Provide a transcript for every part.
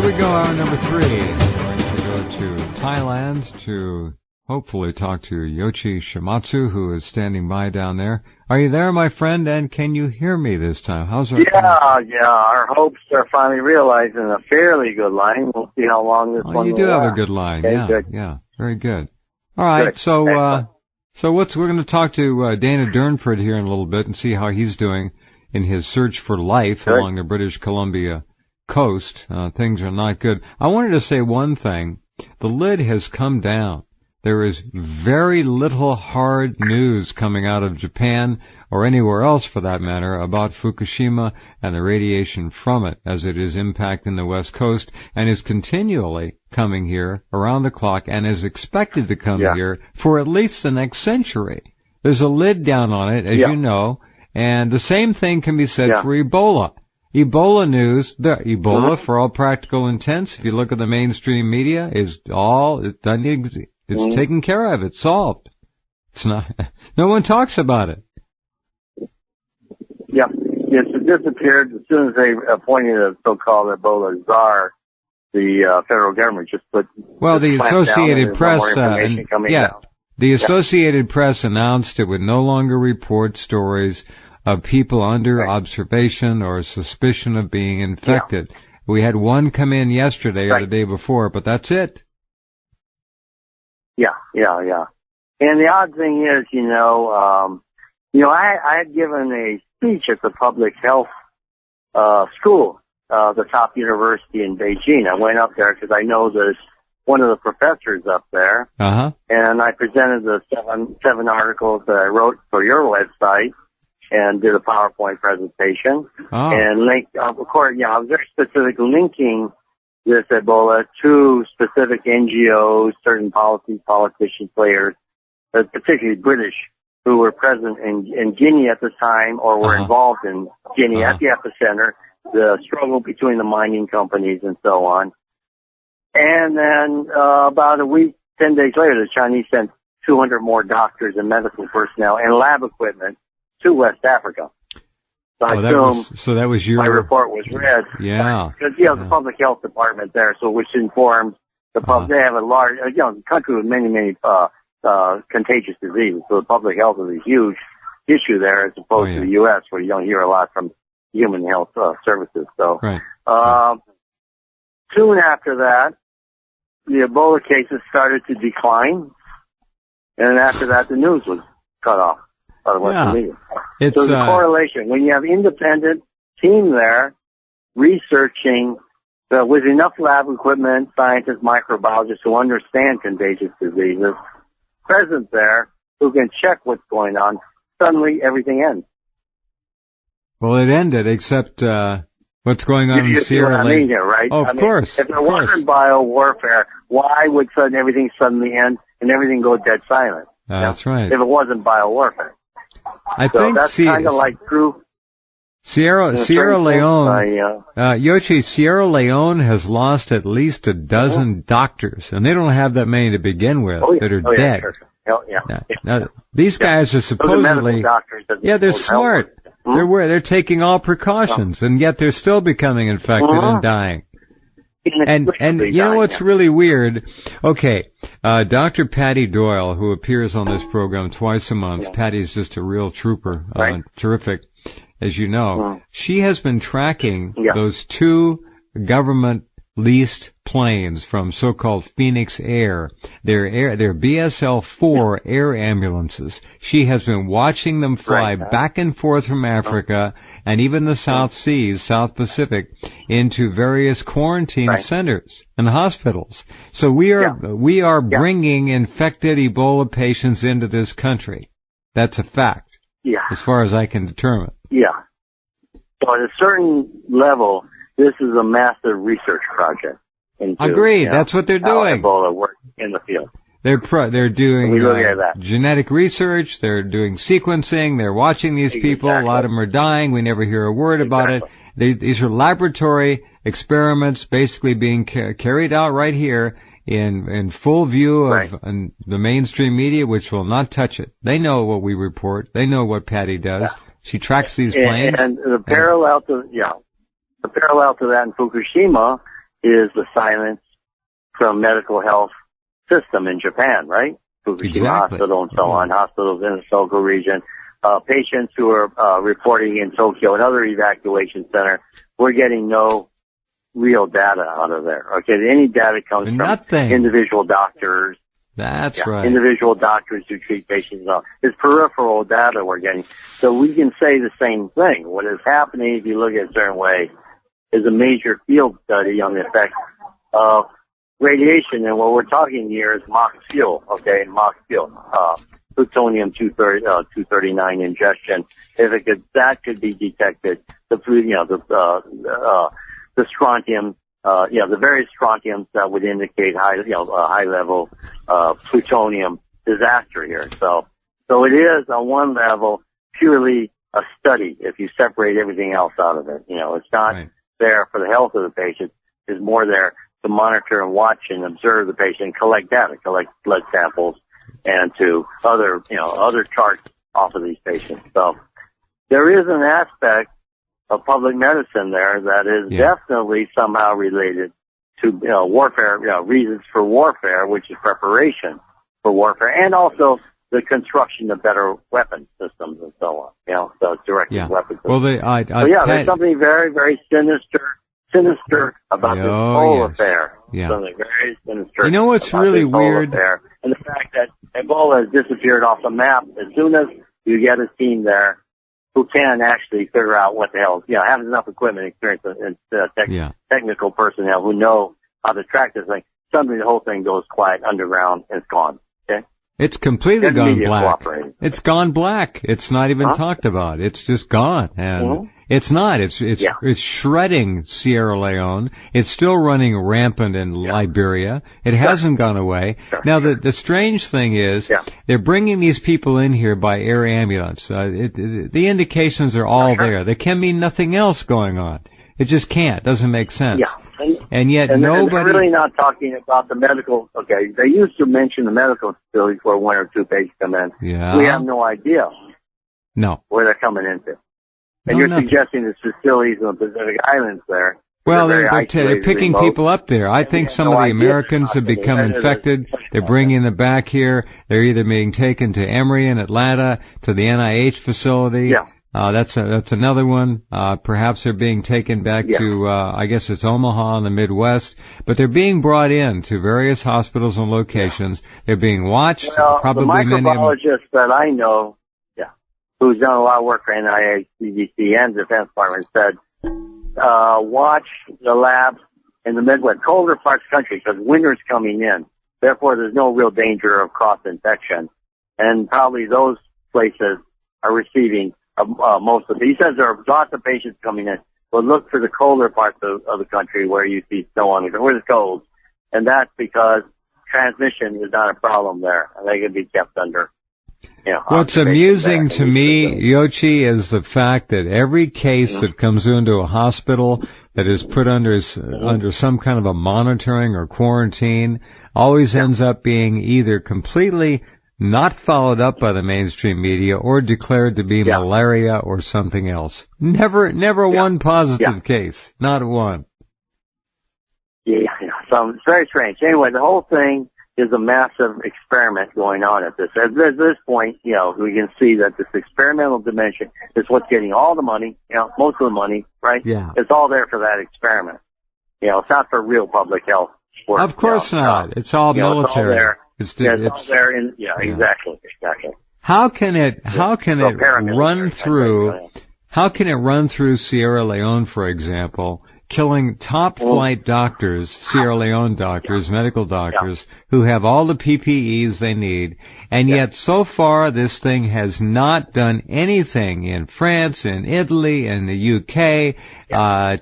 Here we go, hour number 3. We go to Thailand to hopefully talk to Yoichi Shimatsu, who is standing by down there. Are you there, my friend? And can you hear me this time? How's our Yeah. Our hopes are finally realized in a fairly good line. We'll see how long this one will You do have last. a good line. Okay, yeah, good. yeah. Very good. All right. Good. So, Excellent. we're going to talk to Dana Durnford here in a little bit and see how he's doing in his search for life Good. along the British Columbia coast. Things are not good. I wanted to say one thing. The lid has come down. There is very little hard news coming out of Japan or anywhere else for that matter about Fukushima and the radiation from it as it is impacting the West Coast and is continually coming here around the clock and is expected to come here for at least the next century. There's a lid down on it, as you know, and the same thing can be said for Ebola. Ebola news, Ebola, for all practical intents, if you look at the mainstream media, is it's taken care of. It's solved. It's not. No one talks about it. Yeah, it disappeared as soon as they appointed a so-called Ebola czar. The federal government just put. Well, the Associated Press, the Yeah. Associated Press announced it would no longer report stories of people under observation or suspicion of being infected. Yeah. We had one come in yesterday or the day before, but that's it. Yeah. And the odd thing is, I had given a speech at the public health school, the top university in Beijing. I went up there because I know there's one of the professors up there, and I presented the seven articles that I wrote for your website and did a PowerPoint presentation and linked. Of course, I was very specific, linking this Ebola to specific NGOs, certain politician players, particularly British, who were present in Guinea at the time or were involved in Guinea at the epicenter, the struggle between the mining companies and so on. And then about a week, 10 days later, the Chinese sent 200 more doctors and medical personnel and lab equipment to West Africa. So that was your... My report was read. Yeah. Because, the public health department there, which informs the public. They have a large, country with many, contagious diseases. So the public health is a huge issue there as opposed to the U.S., where you don't hear a lot from human health services. So, soon after that, the Ebola cases started to decline. And after that, the news was cut off. So there's a correlation. When you have independent team there researching with enough lab equipment, scientists, microbiologists who understand contagious diseases present there who can check what's going on, suddenly everything ends. Well, it ended except what's going on in Sierra Leone. Here, right? Oh, of course. If there wasn't bio-warfare, why would everything suddenly end and everything go dead silent? That's right. If it wasn't bio-warfare. I think that's kind of like true. Sierra Leone, Yoichi, Sierra Leone has lost at least a dozen doctors, and they don't have that many to begin with that are dead. Sure. Now, these guys are supposedly, they're smart. They're taking all precautions, and yet they're still becoming infected and dying. And you know what's really weird? Okay, Dr. Patty Doyle, who appears on this program twice a month. Patty's just a real trooper, terrific, as you know. She has been tracking those two government leased planes from so-called Phoenix Air. They're BSL-4 air ambulances. She has been watching them fly back and forth from Africa and even the South Seas, South Pacific, into various quarantine centers and hospitals. So we are bringing infected Ebola patients into this country. That's a fact. As far as I can determine. So at a certain level, this is a massive research project. Agreed. That's what they're doing. How Ebola works in the field. They're doing genetic research. They're doing sequencing. They're watching these people. A lot of them are dying. We never hear a word about it. These are laboratory experiments basically being carried out right here in full view of the mainstream media, which will not touch it. They know what we report. They know what Patty does. She tracks these planes. And the parallel to that in Fukushima is the silence from medical health system in Japan, right? Fukushima Exactly. Hospital and so on, hospitals in the Sogo region. Patients who are reporting in Tokyo and other evacuation center, we're getting no real data out of there. Okay, any data comes from individual doctors. That's right. Individual doctors who treat patients. It's peripheral data we're getting. So we can say the same thing. What is happening, if you look at it a certain way, is a major field study on the effects of radiation. And what we're talking here is MOX fuel, okay, MOX fuel. Plutonium 239 ingestion. If it could, that could be detected. The strontium, the various strontiums that would indicate high level, plutonium disaster here. So it is on one level purely a study if you separate everything else out of it. It's not there for the health of the patient. It's more there to monitor and watch and observe the patient, collect data, collect blood samples, and to other charts off of these patients. So there is an aspect of public medicine there that is definitely somehow related to warfare, reasons for warfare, which is preparation for warfare, and also the construction of better weapon systems and so on. So directed weapon systems. Well, there's something very, very sinister about this whole affair. Yeah. Something very sinister. You know what's really weird? And the fact that Ebola has disappeared off the map. As soon as you get a team there who can actually figure out what the hell, have enough equipment, experience, and technical personnel who know how to track this thing, suddenly the whole thing goes quiet underground and it's gone. Okay? It's completely gone black. It's gone black. It's not even talked about. It's just gone. And it's not. It's shredding Sierra Leone. It's still running rampant in Liberia. It hasn't gone away. Now, the strange thing is they're bringing these people in here by air ambulance. The indications are all there. There can be nothing else going on. It just can't. It doesn't make sense. And yet nobody... they're really not talking about the medical... Okay, they used to mention the medical facilities where one or two patients come in. Yeah. We have no idea where they're coming into. And you're suggesting the facilities in the Pacific Islands there. Well, they're picking people up there. I think some of the Americans have become infected. They're bringing them back here. They're either being taken to Emory in Atlanta, to the NIH facility. That's another one. Perhaps they're being taken back to, I guess it's Omaha in the Midwest, but they're being brought in to various hospitals and locations. They're being watched. Probably the microbiologist that I know, who's done a lot of work for NIH, CDC, and Defense Department, said, watch the labs in the Midwest, colder parts of the country, because winter's coming in. Therefore, there's no real danger of cross-infection. And probably those places are receiving most of it. He says there are lots of patients coming in, but look for the colder parts of the country where you see snow on the ground, where it's cold. And that's because transmission is not a problem there, and they can be kept under. What's amusing to me, Yoshi, is the fact that every case that comes into a hospital that is put under some kind of a monitoring or quarantine always ends up being either completely not followed up by the mainstream media or declared to be malaria or something else. Never one positive case. Not one. So it's very strange. Anyway, the whole thing is a massive experiment going on at this. At this point, we can see that this experimental dimension is what's getting all the money, most of the money, right? Yeah. It's all there for that experiment. It's not for real public health work. Of course not. It's all military. It's all there. It's all there exactly. How can it run through Sierra Leone, for example, killing top flight doctors, Sierra Leone doctors, medical doctors, who have all the PPEs they need, and yet so far this thing has not done anything in France, in Italy, in the UK.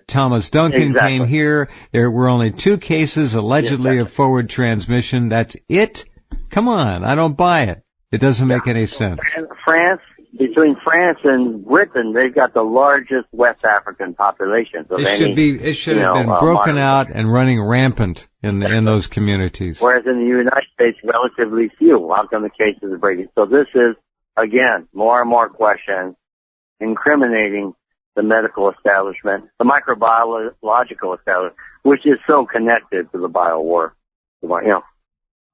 Thomas Duncan came here. There were only 2 cases allegedly of forward transmission. That's it? Come on, I don't buy it. It doesn't make any sense. Between France and Britain, they've got the largest West African populations of it should have been broken out and running rampant in those communities. Whereas in the United States, relatively few. How come the cases are breaking? So this is, again, more and more questions incriminating the medical establishment, the microbiological establishment, which is so connected to the biowar.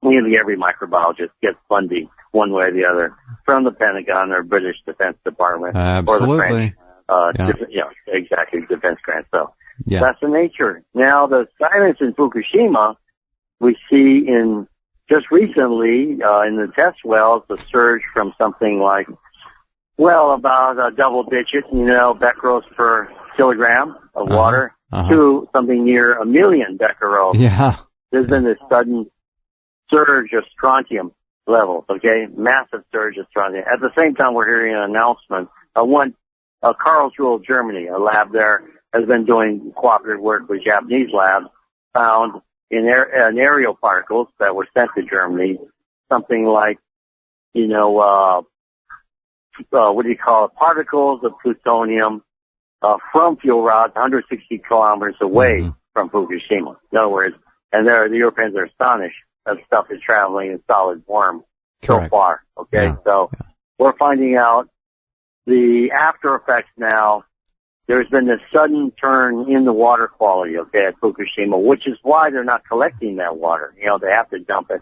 Nearly every microbiologist gets funding one way or the other from the Pentagon or British Defense Department. Absolutely. Or the French, exactly, defense grants. So that's the nature. Now, the silence in Fukushima, we see just recently in the test wells, the surge from something like, about a double digit, becquerels per kilogram of water to something near 1 million becquerels. Yeah. There's been this sudden surge of strontium levels, massive surge of strontium. At the same time, we're hearing an announcement. Karlsruhe, Germany, a lab there has been doing cooperative work with Japanese labs, found in aerial particles that were sent to Germany, something like, particles of plutonium from fuel rods 160 kilometers away from Fukushima. In other words, and the Europeans are astonished that stuff is traveling in solid form so far. We're finding out the after effects now. There's been this sudden turn in the water quality, at Fukushima, which is why they're not collecting that water. They have to dump it.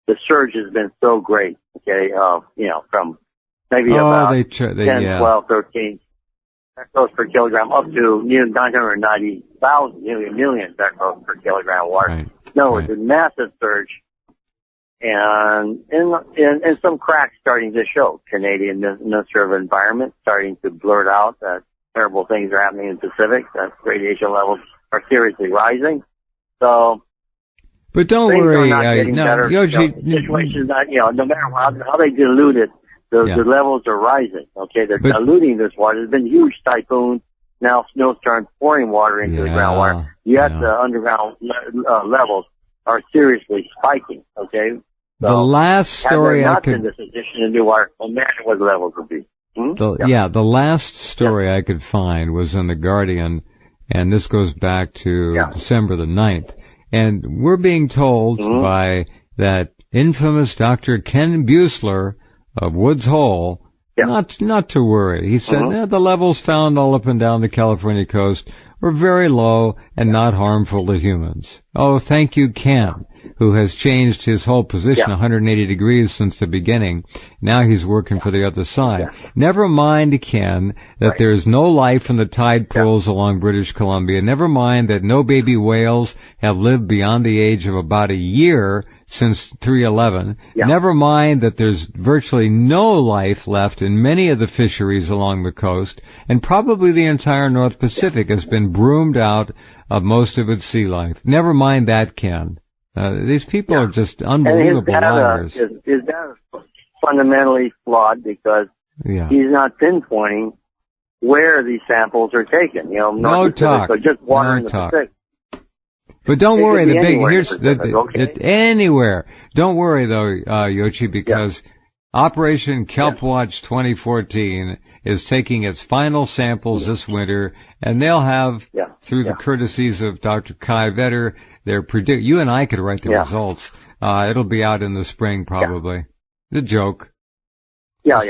The surge has been so great, from maybe about 10, 12, 13 becquerels per kilogram up to 990,000, nearly 1 million becquerels per kilogram of water. Right. No, it's a massive surge. And some cracks starting to show. Canadian Minister of Environment starting to blurt out that terrible things are happening in the Pacific, that radiation levels are seriously rising. So, but don't worry, Yoshi. Situation's not, no matter how they dilute it, the levels are rising. They're diluting this water. There's been huge typhoons. Now snowstorms pouring water into the groundwater. Yet the underground levels are seriously spiking. So, the last story I could. Had there not been this addition of new water, imagine what the levels would be. The last story I could find was in The Guardian, and this goes back to December the 9th. And we're being told by that infamous Dr. Ken Buesler of Woods Hole not to worry. He said the levels found all up and down the California coast were very low and not harmful to humans. Oh, thank you, Ken, who has changed his whole position 180 degrees since the beginning. Now he's working for the other side. Never mind, Ken, that there's no life in the tide pools along British Columbia. Never mind that no baby whales have lived beyond the age of about a year since 3/11. Never mind that there's virtually no life left in many of the fisheries along the coast, and probably the entire North Pacific has been broomed out of most of its sea life. Never mind that, Ken. These people are just unbelievable liars. His data is fundamentally flawed because he's not pinpointing where these samples are taken. No talk. So just water in the Pacific. But don't worry, anywhere. Don't worry though, Yoshi, because Operation Kelp Watch 2014 is taking its final samples this winter, and they'll have, through the courtesies of Dr. Kai Vetter, you and I could write the results. It'll be out in the spring probably. The joke. Joke.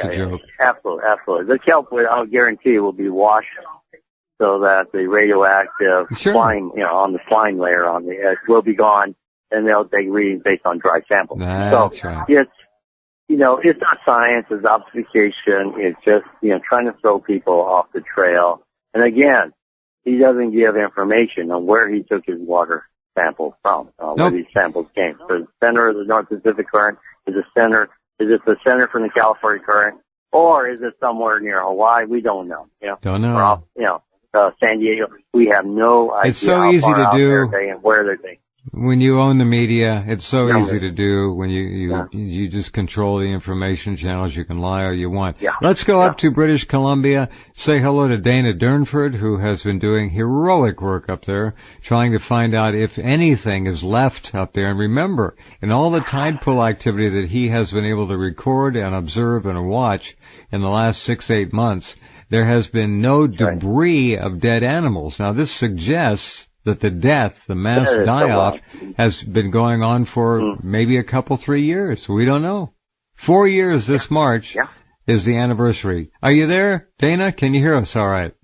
Absolutely. The kelp, I'll guarantee, will be washed so that the radioactive slime, on the slime layer on the edge will be gone, and they'll take readings based on dry samples. That's right. It's, it's not science, it's obfuscation. It's just, trying to throw people off the trail. And again, he doesn't give information on where he took his water samples from, where these samples came. So the center of the North Pacific current is it the center from the California current, or is it somewhere near Hawaii? We don't know. Don't know. San Diego, we have no idea. It's so easy to do. And where they're taking. When you own the media, it's so easy to do. When you just control the information channels, you can lie all you want. Let's go up to British Columbia. Say hello to Dana Durnford, who has been doing heroic work up there, trying to find out if anything is left up there. And remember, in all the tide pool activity that he has been able to record and observe and watch in the last 6-8 months, there has been no debris of dead animals. Now, this suggests that the mass die-off, has been going on for maybe a couple, 3 years. We don't know. 4 years this March is the anniversary. Are you there, Dana? Can you hear us all right?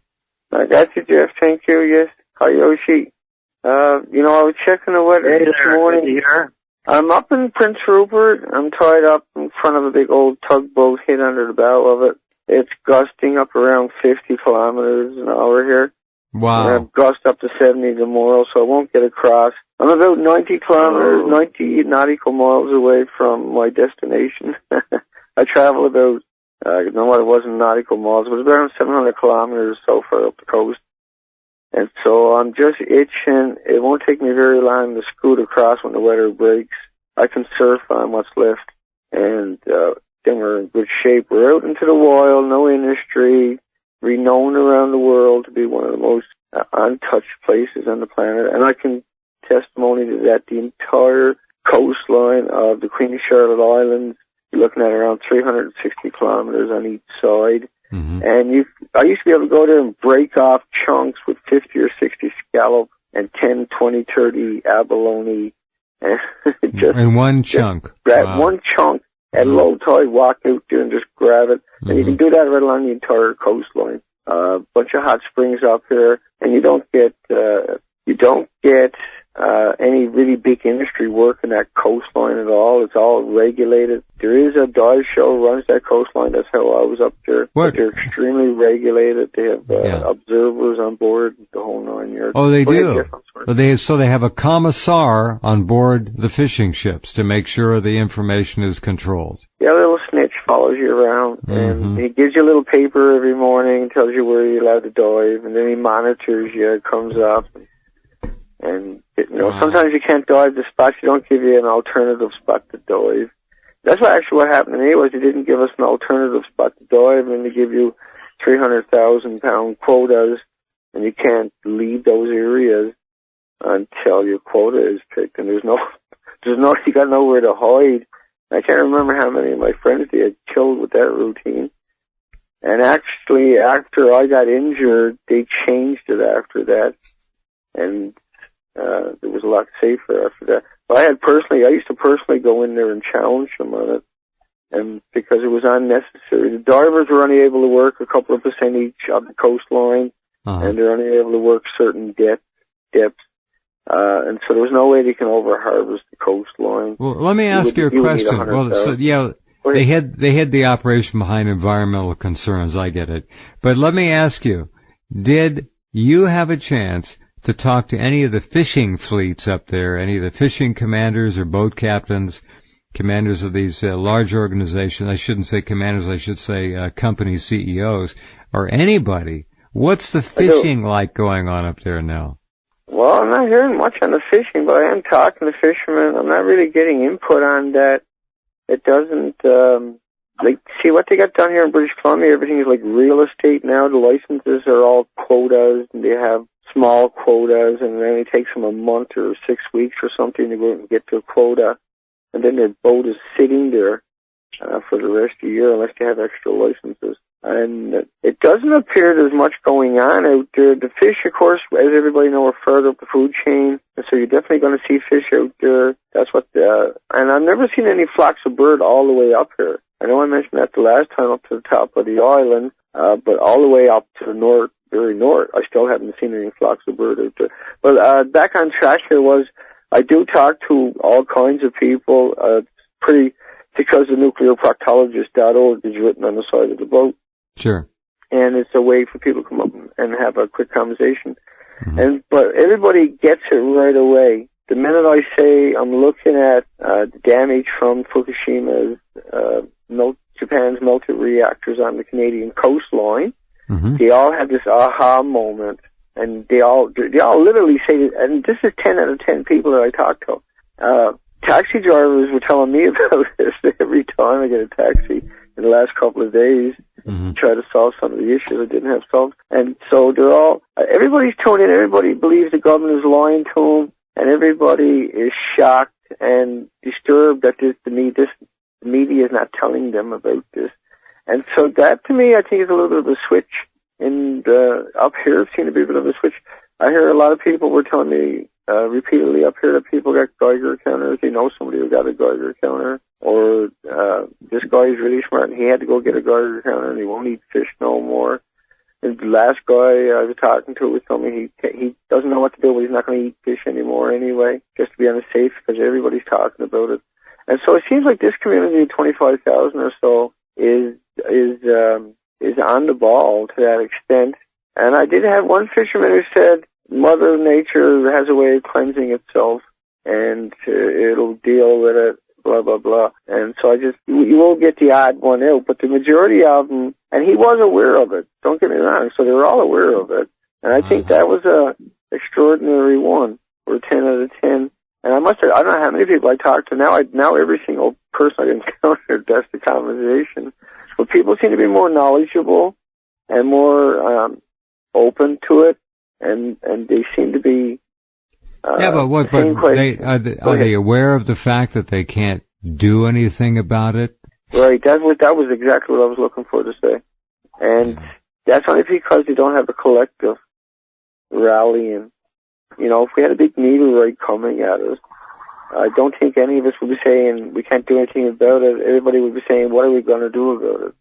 I got you, Jeff. Thank you. Yes. Hi, Yoshi. I was checking the weather this morning. Here. I'm up in Prince Rupert. I'm tied up in front of a big old tugboat hid under the bow of it. It's gusting up around 50 kilometers an hour here. Wow. And I've gust up to 70 tomorrow, so I won't get across. I'm about 90 nautical miles away from my destination. I travel about, I don't know what it was in nautical miles, but it was around 700 kilometers so far up the coast. And so I'm just itching. It won't take me very long to scoot across when the weather breaks. I can surf on what's left, and then we're in good shape. We're out into the wild, no industry, renowned around the world to be one of the most untouched places on the planet. And I can testimony to that. The entire coastline of the Queen Charlotte Islands, you're looking at around 360 kilometers on each side. Mm-hmm. And I used to be able to go there and break off chunks with 50 or 60 scallop and 10, 20, 30 abalone. In one chunk. Grab one chunk at low tide, walk out there and just grab it. Mm-hmm. And you can do that right along the entire coastline. Bunch of hot springs up here, and you don't get any really big industry work in that coastline at all. It's all regulated. There is a dive show runs that coastline. That's how I was up there. What? But they're extremely regulated. They have observers on board, the whole 9 yards. Oh, they do. So they have a commissar on board the fishing ships to make sure the information is controlled. Yeah, a little snitch follows you around, and he gives you a little paper every morning, tells you where you're allowed to dive, and then he monitors you, comes up, and sometimes you can't dive the spots. You don't give you an alternative spot to dive. That's what happened to me was they didn't give us an alternative spot to dive, and they give you 300,000 pound quotas, and you can't leave those areas until your quota is picked, and you got nowhere to hide. I can't remember how many of my friends they had killed with that routine. And actually, after I got injured, they changed it after that, and it was a lot safer after that. But I used to personally go in there and challenge them on it, and because it was unnecessary. The divers were only able to work a couple of % each of the coastline, and they're only able to work certain depths. And so there was no way they can over-harvest the coastline. Well, let me ask you a question. They had the operation behind environmental concerns. I get it. But let me ask you, did you have a chance to talk to any of the fishing fleets up there, any of the fishing commanders or boat captains, commanders of these large organizations? I shouldn't say commanders, I should say company CEOs, or anybody. What's the fishing like going on up there now? Well, I'm not hearing much on the fishing, but I am talking to fishermen. I'm not really getting input on that. It doesn't, see what they got done here in British Columbia, everything is like real estate now. The licenses are all quotas, and they have small quotas, and then it takes them a month or 6 weeks or something to go out and get to a quota. And then their boat is sitting there for the rest of the year unless they have extra licenses. And it doesn't appear there's much going on out there. The fish, of course, as everybody knows, are further up the food chain, and so you're definitely going to see fish out there. That's what. And I've never seen any flocks of bird all the way up here. I know I mentioned that the last time up to the top of the island, but all the way up to the north, very north, I still haven't seen any flocks of bird out there. But back on track here I do talk to all kinds of people. Because the nuclearproctologist.org is written on the side of the boat. Sure. And it's a way for people to come up and have a quick conversation. Mm-hmm. But everybody gets it right away. The minute I say I'm looking at the damage from Fukushima's Japan's melted reactors on the Canadian coastline, they all have this aha moment, and they all literally say, and this is 10 out of 10 people that I talk to. Taxi drivers were telling me about this every time I get a taxi in the last couple of days to try to solve some of the issues I didn't have solved. And so everybody's tuning in, everybody believes the government is lying to them, and everybody is shocked and disturbed that the media is not telling them about this. And so that, to me, I think is a little bit of a switch. And up here, it seemed to be a bit of a switch. I hear a lot of people were telling me repeatedly up here that people got Geiger counters. They know somebody who got a Geiger counter. Or this guy is really smart and he had to go get a Geiger counter and he won't eat fish no more. The last guy I was talking to was telling me he doesn't know what to do, but he's not going to eat fish anymore anyway, just to be on the safe, because everybody's talking about it. And so it seems like this community of 25,000 or so is on the ball to that extent. And I did have one fisherman who said Mother Nature has a way of cleansing itself, and it'll deal with it, blah, blah, blah. And so you will get the odd one out, but the majority of them, and he was aware of it, don't get me wrong, so they were all aware of it. And I think that was a extraordinary one, or 10 out of 10. And I don't know how many people I talked to now. Every single person I encountered, that's the conversation. But people seem to be more knowledgeable and more open to it, and they seem to be. Are they aware of the fact that they can't do anything about it? Right. That was exactly what I was looking for to say, and that's only because they don't have a collective rallying. You know, if we had a big meteorite coming at us, I don't think any of us would be saying we can't do anything about it. Everybody would be saying, what are we going to do about it?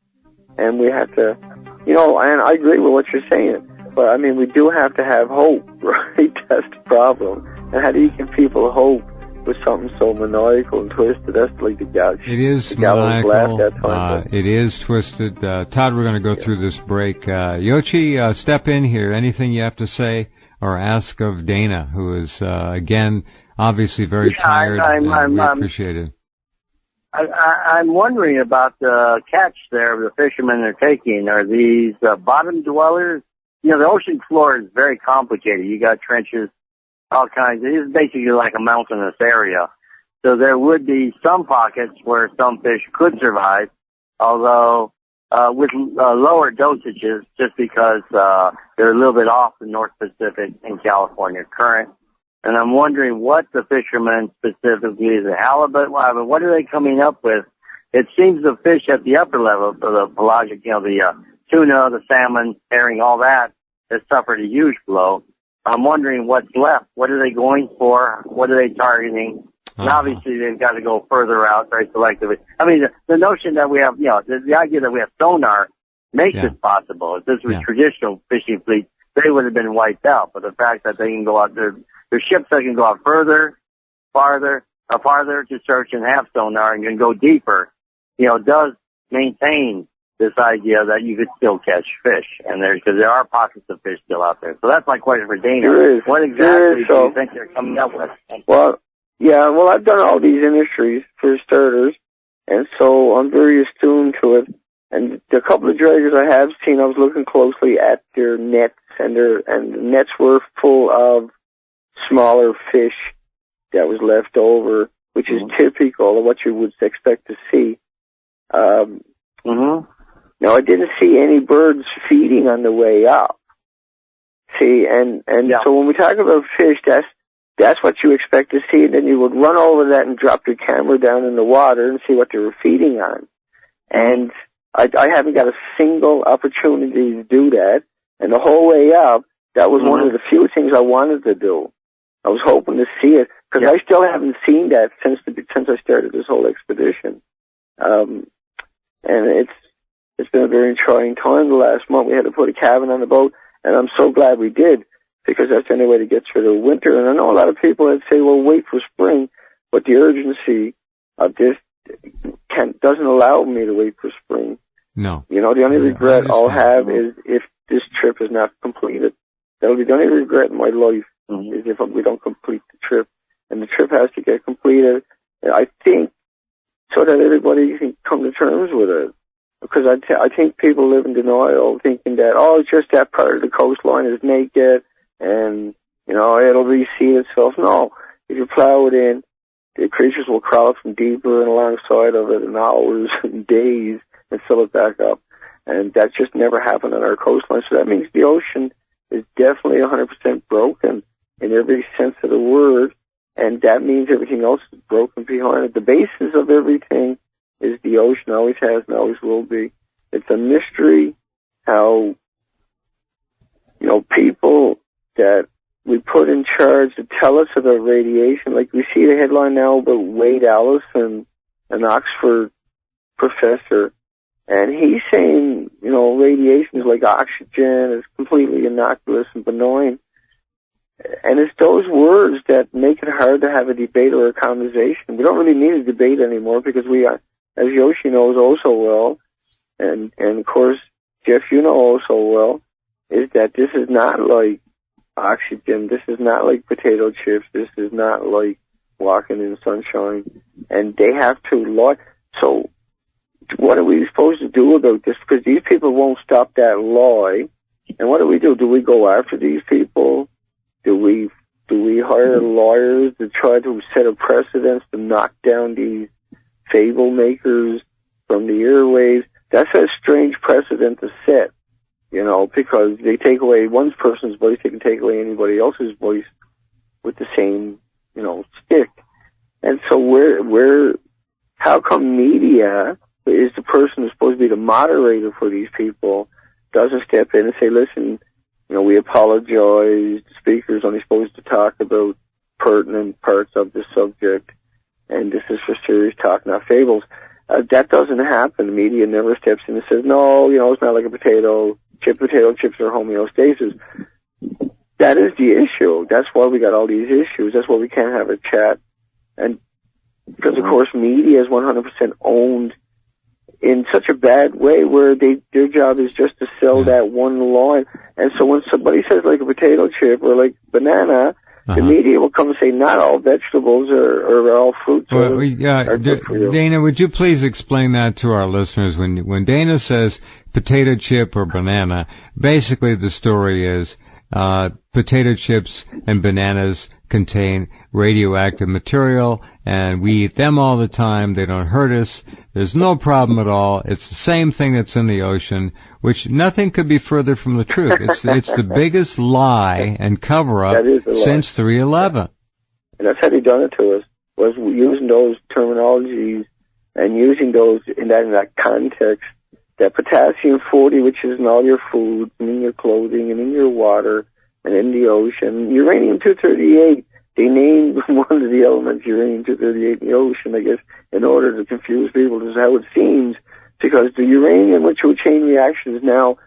And we have to, and I agree with what you're saying, but I mean, we do have to have hope, right? That's the problem. And how do you give people hope with something so maniacal and twisted? That's like the gallows. It is maniacal. It is twisted. Todd, we're going to go through this break. Yoshi, step in here. Anything you have to say or ask of Dana, who is, again, obviously very tired. We appreciate it. I'm wondering about the catch there the fishermen are taking. Are these bottom dwellers? The ocean floor is very complicated. You got trenches, all kinds. It is basically like a mountainous area. So there would be some pockets where some fish could survive, although with lower dosages, just because they're a little bit off the North Pacific and California current. And I'm wondering what the fishermen specifically, is it halibut? What are they coming up with? It seems the fish at the upper level, so the pelagic, the tuna, the salmon, herring, all that, has suffered a huge blow. I'm wondering what's left. What are they going for? What are they targeting? And obviously they've got to go further out very selectively. I mean, the notion that we have, the idea that we have sonar makes it possible. If this was traditional fishing fleets, they would have been wiped out. But the fact that they can go out there, there's ships that can go out farther to search and have sonar and can go deeper, does maintain this idea that you could still catch fish. And because there are pockets of fish still out there. So that's my question for Dana. What exactly do you think they're coming up with? Well, I've done all these industries for starters, and so I'm very attuned to it. And the couple of draggers I have seen, I was looking closely at their nets, and the nets were full of smaller fish that was left over, which is typical of what you would expect to see. Now, I didn't see any birds feeding on the way up. See, and so when we talk about fish, that's what you expect to see. And then you would run over that and drop your camera down in the water and see what they were feeding on. And I haven't got a single opportunity to do that. And the whole way up, that was one of the few things I wanted to do. I was hoping to see it, because I still haven't seen that since I started this whole expedition. And it's been a very trying time the last month. We had to put a cabin on the boat, and I'm so glad we did, because that's the only way to get through the winter. And I know a lot of people that say, well, wait for spring, but the urgency of this doesn't allow me to wait for spring. No. The only regret I'll have is if this trip is not completed. That'll be the only regret in my life, is if we don't complete the trip. And the trip has to get completed, I think, so that everybody can come to terms with it. Because I think people live in denial, thinking that, it's just that part of the coastline is naked, and, it'll reseed itself. No. If you plow it in, the creatures will crawl from deeper and alongside of it in hours and days and fill it back up. And that just never happened on our coastline. So that means the ocean is definitely 100% broken in every sense of the word. And that means everything else is broken behind it. The basis of everything is the ocean, always has and always will be. It's a mystery how, people that we put in charge to tell us about radiation, like we see the headline now about Wade Allison, an Oxford professor, and he's saying radiation is like oxygen, it's completely innocuous and benign. And it's those words that make it hard to have a debate or a conversation. We don't really need a debate anymore because we are, as Yoshi knows oh so well, and of course, Jeff, you know oh so well, is that this is not like oxygen, this is not like potato chips, this is not like walking in sunshine, and they have to lie. So what are we supposed to do about this? Because these people won't stop that lie. And what do? Do we go after these people? Do we hire lawyers to try to set a precedent to knock down these fable makers from the airwaves? That's a strange precedent to set, because they take away one person's voice, they can take away anybody else's voice with the same, stick. And so how come media is the person who's supposed to be the moderator for these people doesn't step in and say, listen, we apologize, the speaker's only supposed to talk about pertinent parts of the subject, and this is for serious talk, not fables. That doesn't happen. The media never steps in and says, no, it's not like a potato chip. Potato chips are homeostasis. That is the issue. That's why we got all these issues. That's why we can't have a chat. And because, of course, media is 100% owned in such a bad way where their job is just to sell that one line. And so when somebody says like a potato chip or like banana, the media will come and say not all vegetables or all fruits are good for you. Dana, would you please explain that to our listeners? When Dana says potato chip or banana, basically the story is potato chips and bananas contain radioactive material, and we eat them all the time. They don't hurt us. There's no problem at all. It's the same thing that's in the ocean, which nothing could be further from the truth. It's the biggest lie and cover-up since 3/11. And that's how they done it to us, was using those terminologies and using those in that context. That potassium-40, which is in all your food, and in your clothing, and in your water, and in the ocean. Uranium-238, they named one of the elements uranium-238 in the ocean, I guess, in order to confuse people. This is how it seems, because the uranium, which through chain reaction, is now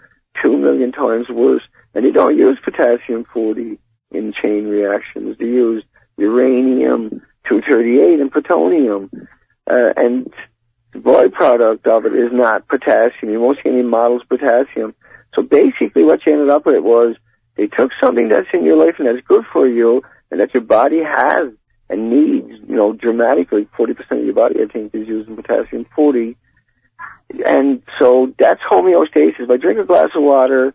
2 million times worse. And they don't use potassium-40 in chain reactions. They use uranium-238 and plutonium. And the byproduct of it is not potassium. You won't see any models potassium. So basically what you ended up with was they took something that's in your life and that's good for you and that your body has and needs, dramatically. 40% of your body, I think, is using potassium-40. And so that's homeostasis. If I drink a glass of water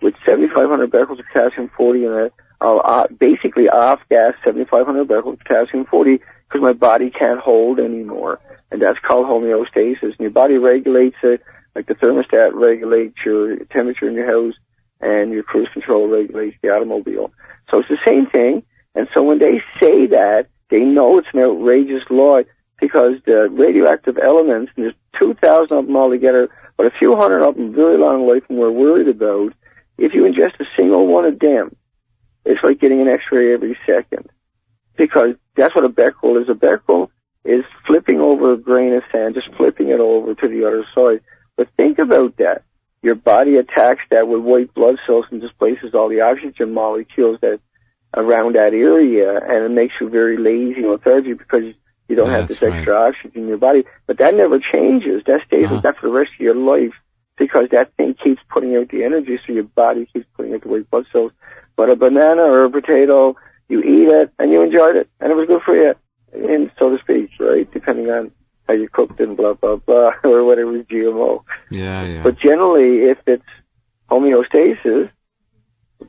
with 7,500 becquerels of potassium-40 in it, I'll basically off-gas 7,500 becquerels of potassium-40 because my body can't hold anymore. And that's called homeostasis. And your body regulates it, like the thermostat regulates your temperature in your house, and your cruise control regulates the automobile. So it's the same thing. And so when they say that, they know it's an outrageous lie because the radioactive elements, and there's 2,000 of them altogether, but a few hundred of them very long life and we're worried about, if you ingest a single one of them, it's like getting an X-ray every second. Because that's what a becquerel is. A becquerel is flipping over a grain of sand, just flipping it over to the other side. But think about that. Your body attacks that with white blood cells and displaces all the oxygen molecules that around that area, and it makes you very lazy and lethargic because you don't have this extra oxygen in your body. But that never changes. That stays like that for the rest of your life because that thing keeps putting out the energy, so your body keeps putting out the white blood cells. But a banana or a potato, you eat it and you enjoyed it, and it was good for you, and so to speak, right? Depending on how you cooked it and blah, blah, blah, or whatever is GMO. Yeah. But generally, if it's homeostasis,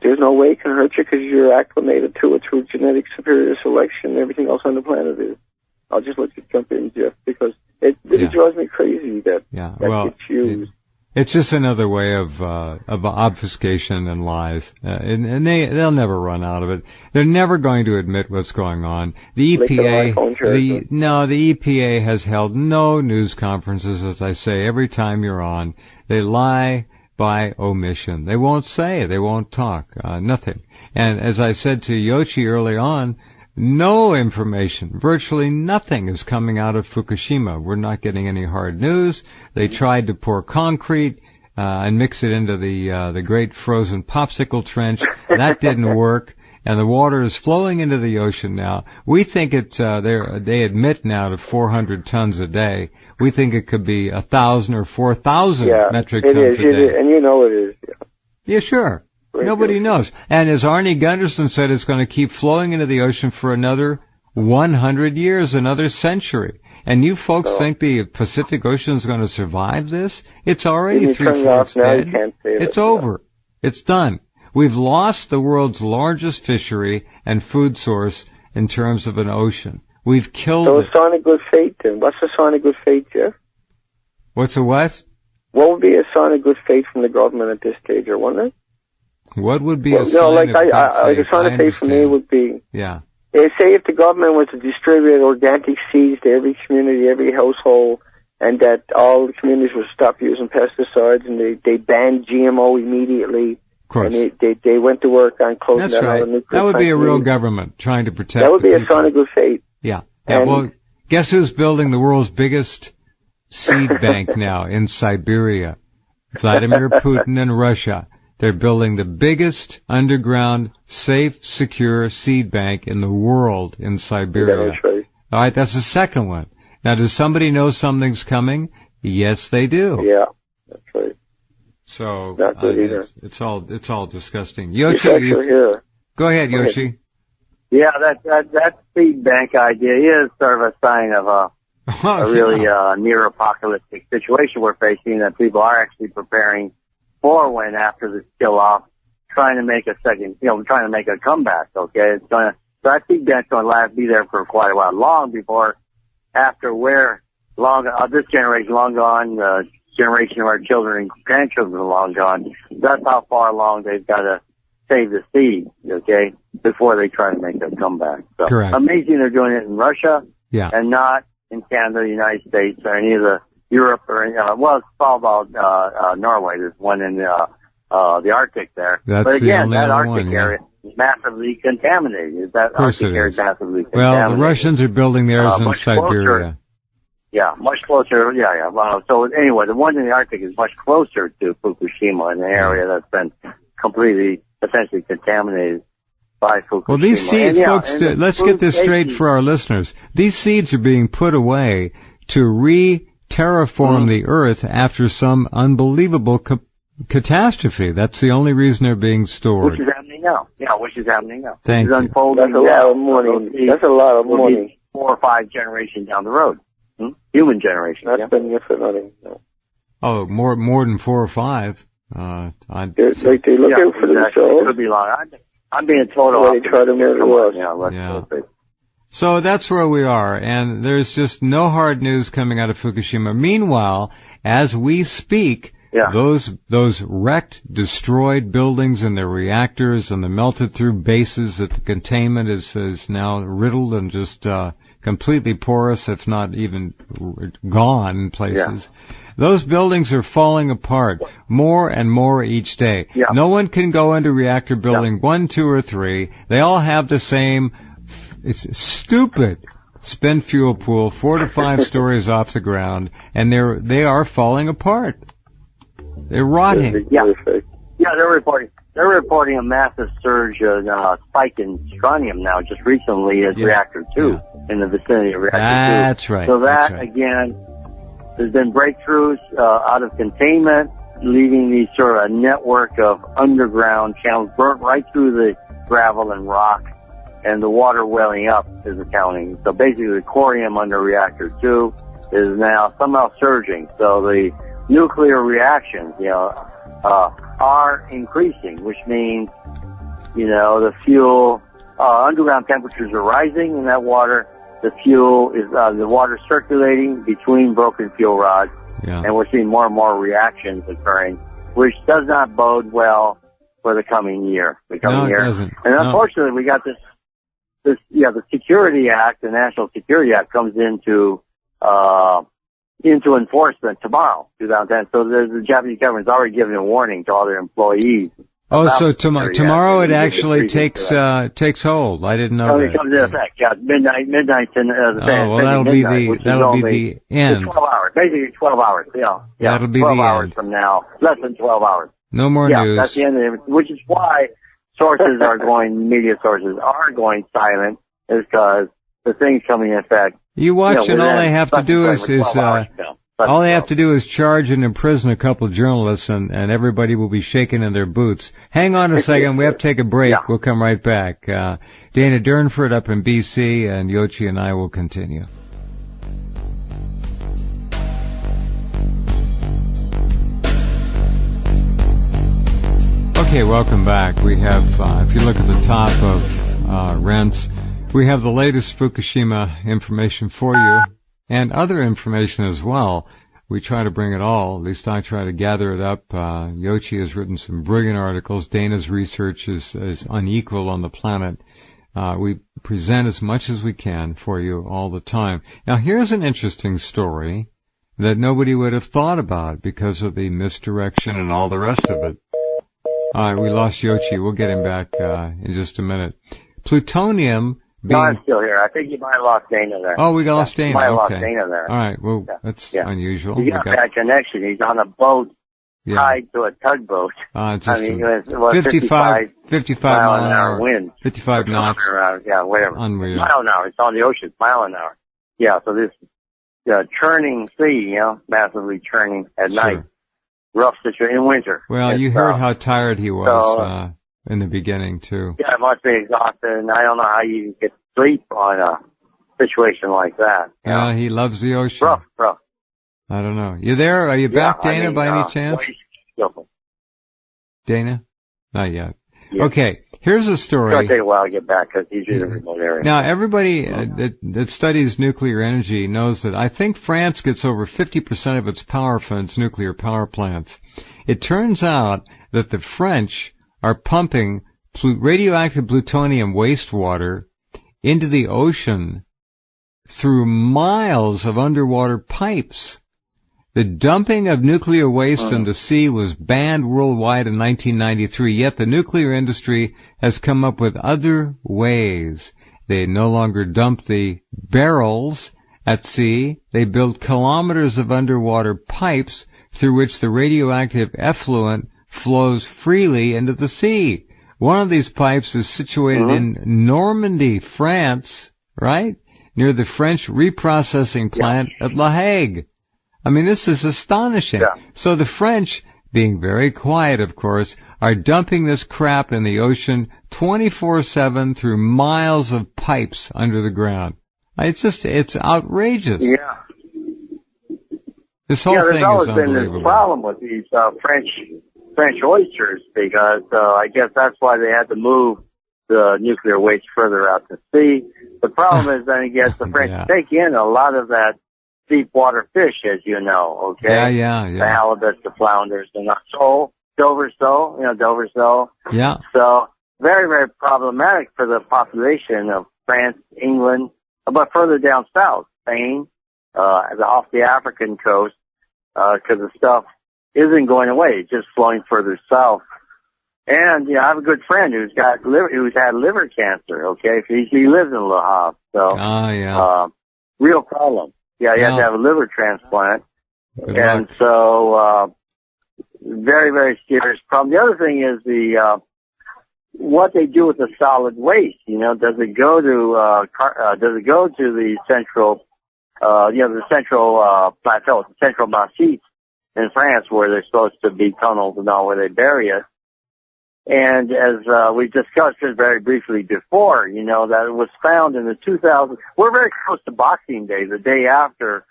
there's no way it can hurt you because you're acclimated to it through genetic superior selection and everything else on the planet is. I'll just let you jump in, Jeff, because it really drives me crazy that gets used. It's just another way of obfuscation and lies, and they'll never run out of it. They're never going to admit what's going on. The EPA, the EPA has held no news conferences, as I say every time you're on. They lie by omission. They won't say. They won't talk. Nothing. And as I said to Yoshi early on, no information, virtually nothing is coming out of Fukushima. We're not getting any hard news. They tried to pour concrete and mix it into the great frozen popsicle trench. That didn't work. And the water is flowing into the ocean now. We think they admit now to 400 tons a day. We think it could be 1,000 or 4,000 metric tons a day. And you know it is. Yeah, sure. Nobody knows. And as Arnie Gunderson said, it's going to keep flowing into the ocean for another 100 years, another century. And you folks think the Pacific Ocean is going to survive this? It's already 3/4 dead. It's over. It's done. We've lost the world's largest fishery and food source in terms of an ocean. We've killed it. So it's on a good fate then. What's the sign of good fate, Jeff? What's a what? What would be a sign of good fate from the government at this stage, or wouldn't it? What would be a sign of good fate? A sign of fate for me would be... Yeah. Say if the government was to distribute organic seeds to every community, every household, and that all the communities would stop using pesticides, and they banned GMO immediately... Of course. And they went to work on closing down all the nuclear That would be a real government trying to protect. That would be a sign of good fate. Yeah. Well, guess who's building the world's biggest seed bank now in Siberia? Vladimir Putin and Russia. They're building the biggest underground, safe, secure seed bank in the world in Siberia. Yeah, that's right. All right, that's the second one. Now, does somebody know something's coming? Yes, they do. Yeah, that's right. So not good either. It's all disgusting. Yoshi, go ahead, Yoshi. Yeah, that seed bank idea is sort of a sign of a really near apocalyptic situation we're facing, that people are actually preparing for when after the kill off, trying to make a comeback. Okay, so that seed bank's going to be there for quite a while, long before after this generation long gone. Generation of our children and grandchildren are long gone. That's how far along they've got to save the seed, okay, before they try to make a comeback. So correct. Amazing they're doing it in Russia, and not in Canada, the United States, or any of the Europe, or it's all about Norway. There's one in the Arctic there. That's but again, the only that Arctic one, area is massively contaminated. That Arctic area is massively contaminated. Well, the Russians are building theirs in Siberia. Closer. Yeah, much closer. Yeah. Well, so anyway, the one in the Arctic is much closer to Fukushima, in an area that's been completely, essentially contaminated by Fukushima. Well, these seeds, folks, let's get this straight for our listeners. These seeds are being put away to terraform the Earth after some unbelievable catastrophe. That's the only reason they're being stored. Which is happening now. Yeah, which is happening now. Thank you. That's a lot of money. That's a lot of money. 4 or 5 generations down the road. Human generation. That's been here for nothing. No. Oh, more than 4 or 5. They look out for themselves. It could be long. I'm being told they try to murder us. So that's where we are, and there's just no hard news coming out of Fukushima. Meanwhile, as we speak, those wrecked, destroyed buildings and their reactors and the melted through bases that the containment is now riddled and just completely porous, if not even gone in places. Yeah. Those buildings are falling apart more and more each day. Yeah. No one can go into reactor building 1, 2, or 3. They all have the same, it's stupid spent fuel pool, 4 to 5 stories off the ground, and they are falling apart. They're rotting. Yeah, they're reporting a massive surge, spike in strontium now, just recently at Reactor 2, in the vicinity of Reactor 2. That's right. So again, there's been breakthroughs out of containment, leaving these sort of network of underground channels burnt right through the gravel and rock, and the water welling up is accounting. So basically, the corium under Reactor 2 is now somehow surging. So the nuclear reactions, are increasing, which means, the fuel, underground temperatures are rising in that water. The fuel is, the water circulating between broken fuel rods. Yeah. And we're seeing more and more reactions occurring, which does not bode well for the coming year. It doesn't. And unfortunately, we got the Security Act, the National Security Act comes into enforcement tomorrow, 2010. So the Japanese government's already given a warning to all their employees Oh, so tomorrow it actually takes hold. I didn't know that. It comes into effect. Yeah, midnight. That'll be the end. 12 hours, basically 12 hours. Yeah. That'll be 12 the hours end. from now, less than 12 hours. No more news. Yeah, that's the end of it. Which is why media sources are going silent, is because the thing's coming in effect. You watch, and all they have to do is charge and imprison a couple journalists, and everybody will be shaking in their boots. Hang on a second. We have to take a break. Yeah. We'll come right back. Dana Durnford up in B.C., and Yochi and I will continue. Okay, welcome back. We have, if you look at the top of Rense, we have the latest Fukushima information for you, and other information as well. We try to bring it all. At least I try to gather it up. Yochi has written some brilliant articles. Dana's research is unequal on the planet. We present as much as we can for you all the time. Now, here's an interesting story that nobody would have thought about because of the misdirection and all the rest of it. All right, we lost Yochi. We'll get him back in just a minute. Plutonium being... No, I'm still here. I think you might have lost Dana there. Oh, we lost Dana. You might have lost Dana there. All right, well, that's unusual. He got that connection. He's on a boat tied to a tugboat. It's just 55 mile an hour wind. 55 knots. Whatever. Unreal. Mile an hour. It's on the ocean. Mile an hour. Yeah, so this churning sea, massively churning at night. Rough situation in winter. Well, you heard how tired he was in the beginning, too. Yeah, it must be exhausted, and I don't know how you get sleep on a situation like that. Yeah, he loves the ocean. Rough. I don't know. You there? Are you back, Dana, by any chance? Dana? Not yet. Yeah. Okay, here's a story. It's going to take a while to get back because he's in a remote area. Now, everybody that studies nuclear energy knows that I think France gets over 50% of its power from its nuclear power plants. It turns out that the French are pumping radioactive plutonium wastewater into the ocean through miles of underwater pipes. The dumping of nuclear waste in the sea was banned worldwide in 1993, yet the nuclear industry has come up with other ways. They no longer dump the barrels at sea. They build kilometers of underwater pipes through which the radioactive effluent flows freely into the sea. One of these pipes is situated in Normandy, France, right? Near the French reprocessing plant at La Hague. I mean, this is astonishing. Yeah. So the French, being very quiet, of course, are dumping this crap in the ocean 24/7 through miles of pipes under the ground. It's outrageous. Yeah. This whole thing is unbelievable. There's always been this problem with these French oysters because I guess that's why they had to move the nuclear waste further out to sea. The problem is then, I guess, the French take in a lot of that deep water fish, as you know, okay? Yeah. The halibuts, the flounders, and Dover sole. Yeah. So, very, very problematic for the population of France, England, but further down south, Spain, off the African coast, because the stuff isn't going away, it's just flowing further south. And, I have a good friend who's had liver cancer, okay? He lives in Le Havre, so, real problem. Yeah, he had to have a liver transplant. And so, very, very serious problem. The other thing is what they do with the solid waste. Does it go to the central, the central plateau, the central massif in France where there's supposed to be tunnels and all where they bury it. And as we discussed it very briefly before, that it was found in the 2000. We're very close to Boxing Day, the day after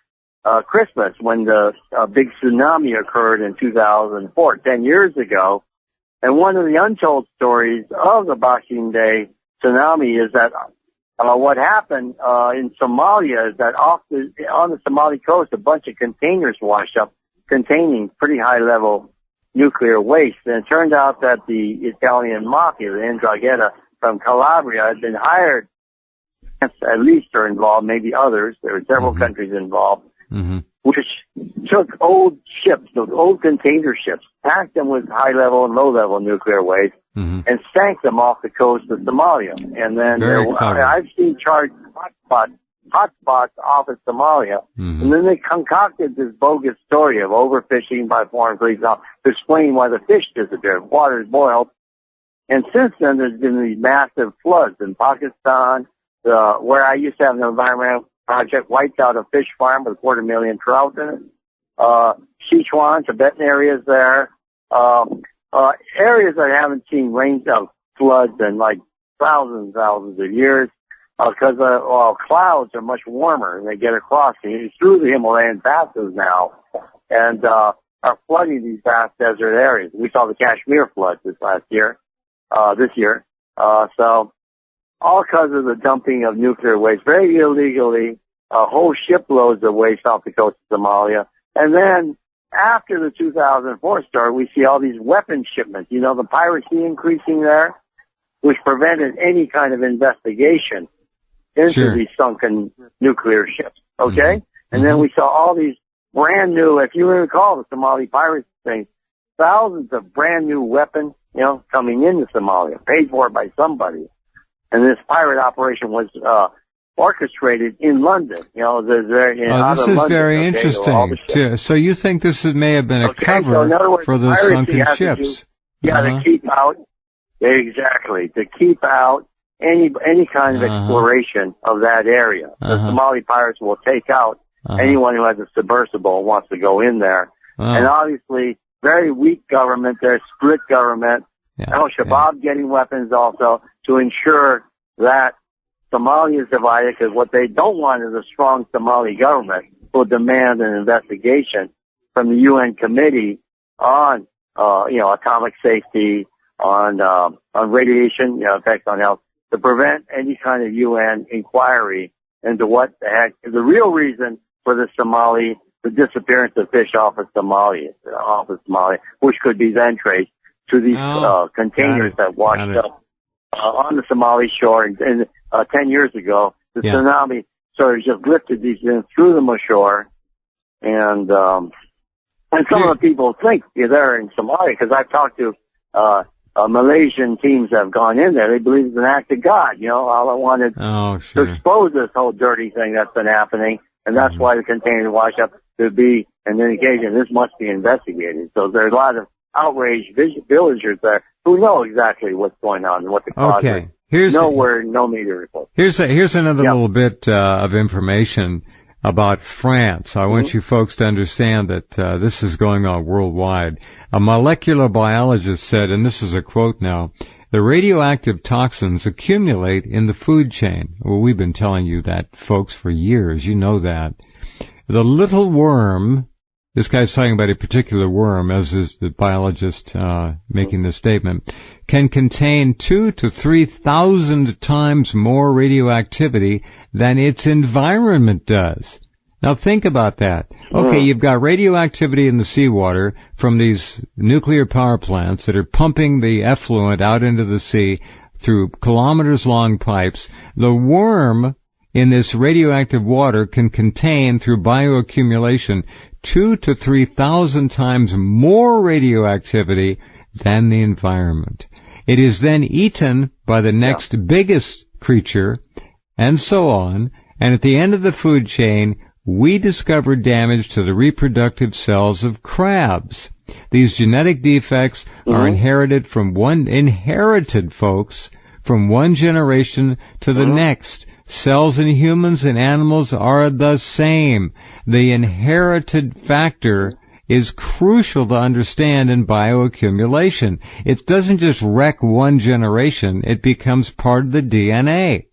Christmas, when the big tsunami occurred in 2004, 10 years ago. And one of the untold stories of the Boxing Day tsunami is that what happened in Somalia is that on the Somali coast, a bunch of containers washed up containing pretty high-level nuclear waste. And it turned out that the Italian mafia, the 'Ndrangheta from Calabria, had been hired, at least are involved, maybe others. There were several countries involved, which took old ships, those old container ships, packed them with high-level and low-level nuclear waste, and sank them off the coast of Somalia. And then I've seen charged hotspots off of Somalia, and then they concocted this bogus story of overfishing by foreign fleets to explain why the fish disappeared. Water is boiled. And since then, there's been these massive floods in Pakistan, where I used to have an environmental project, wiped out a fish farm with 250,000 trout in it. Sichuan, Tibetan areas there. Areas that haven't seen rains of floods in like thousands of years, because clouds are much warmer and they get across through the Himalayan passes now, and are flooding these vast desert areas. We saw the Kashmir floods this year. So all because of the dumping of nuclear waste very illegally, whole shiploads of waste off the coast of Somalia. And then after the 2004 story, we see all these weapon shipments. You know, the piracy increasing there, which prevented any kind of investigation into these sunken nuclear ships. Okay? And then we saw all these brand new, if you recall the Somali piracy thing, thousands of brand new weapons, coming into Somalia, paid for by somebody. And this pirate operation was orchestrated in London. This is very interesting. So you think this may have been a cover for the sunken ships? To keep out, to keep out any kind of exploration of that area. The Somali pirates will take out anyone who has a submersible and wants to go in there. And obviously, very weak government, their split government. Al-Shabaab getting weapons also to ensure that Somalia is divided, because what they don't want is a strong Somali government who will demand an investigation from the UN Committee on, atomic safety, on radiation, effects on health, to prevent any kind of UN inquiry into what the heck is the real reason for the disappearance of fish off of Somalia, which could be then traced to these containers that washed up on the Somali shore. And 10 years ago, the tsunami sort of just lifted these things through them ashore. And some of the people think they're in Somalia, because I've talked to Malaysian teams that have gone in there. They believe it's an act of God. All I wanted to expose this whole dirty thing that's been happening. And that's why the container washed up, to be an indication this must be investigated. So there's a lot of outraged villagers there who know exactly what's going on and what the cause is. No media report. Here's another little bit of information about France. I want you folks to understand that this is going on worldwide. A molecular biologist said, and this is a quote now, "The radioactive toxins accumulate in the food chain." Well, we've been telling you that, folks, for years. You know that. The little worm, this guy's talking about a particular worm, as is the biologist making this statement, can contain 2,000 to 3,000 times more radioactivity than its environment does. Now think about that. Okay, you've got radioactivity in the seawater from these nuclear power plants that are pumping the effluent out into the sea through kilometers-long pipes. The worm in this radioactive water can contain, through bioaccumulation, 2,000 to 3,000 times more radioactivity than the environment. It is then eaten by the next biggest creature, and so on, and at the end of the food chain, we discovered damage to the reproductive cells of crabs. These genetic defects are inherited, folks, from one generation to the next. Cells in humans and animals are the same. The inherited factor is crucial to understand in bioaccumulation. It doesn't just wreck one generation, it becomes part of the DNA.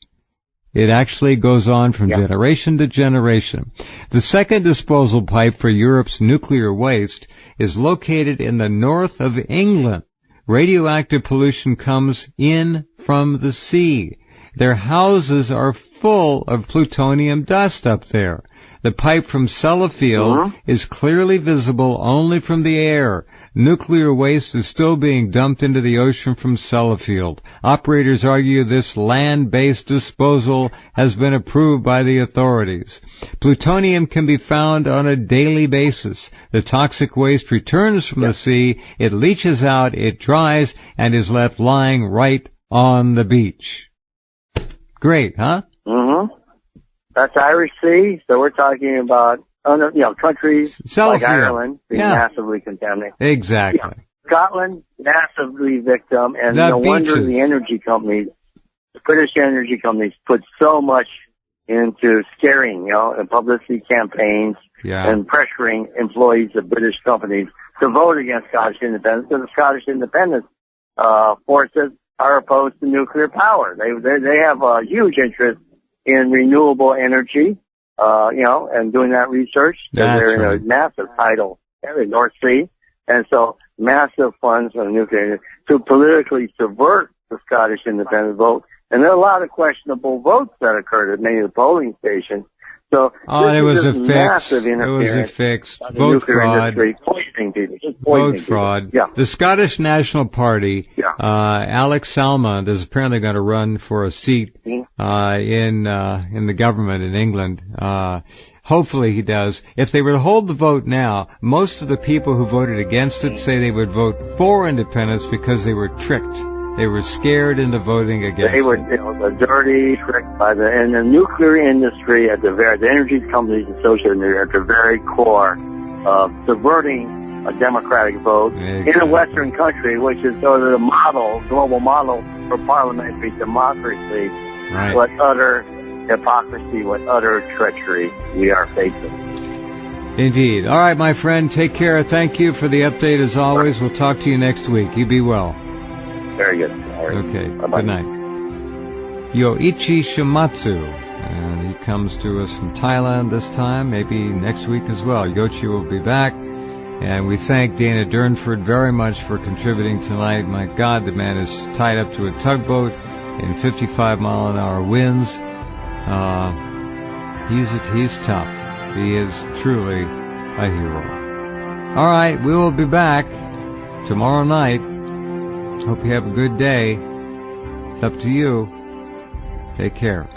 It actually goes on from generation to generation. The second disposal pipe for Europe's nuclear waste is located in the north of England. Radioactive pollution comes in from the sea. Their houses are full of plutonium dust up there. The pipe from Sellafield is clearly visible only from the air. Nuclear waste is still being dumped into the ocean from Sellafield. Operators argue this land-based disposal has been approved by the authorities. Plutonium can be found on a daily basis. The toxic waste returns from the sea, it leaches out, it dries, and is left lying right on the beach. Great, huh? That's Irish Sea, so we're talking about countries like Ireland being massively contaminated. Exactly. Yeah. Scotland, massively victim, and no wonder the energy companies, the British energy companies, put so much into scaring, and publicity campaigns and pressuring employees of British companies to vote against Scottish independence. So the Scottish independence forces are opposed to nuclear power. They have a huge interest in renewable energy. And doing that research. They're in a massive tidal area, North Sea. And so massive funds on nuclear to politically subvert the Scottish independent vote. And there are a lot of questionable votes that occurred at many of the polling stations. So it was a fix. It was a fix. Vote fraud. Poisoning people. Vote fraud. Yeah. The Scottish National Party, Alex Salmond is apparently going to run for a seat in the government in England. Hopefully he does. If they were to hold the vote now, most of the people who voted against it say they would vote for independence because they were tricked. They were scared into voting against it. They were, the dirty trick by and the nuclear industry the energy companies associated at the very core of subverting a democratic vote in a Western country, which is sort of the global model for parliamentary democracy. Right. What utter hypocrisy, what utter treachery we are facing. Indeed. All right, my friend, take care. Thank you for the update as always. We'll talk to you next week. You be well. Very good. All right. Okay. Bye-bye. Good night. Yoichi Shimatsu. And he comes to us from Thailand this time, maybe next week as well. Yoichi will be back. And we thank Dana Durnford very much for contributing tonight. My God, the man is tied up to a tugboat in 55-mile-an-hour winds. He's tough. He is truly a hero. All right, we will be back tomorrow night. Hope you have a good day. It's up to you. Take care.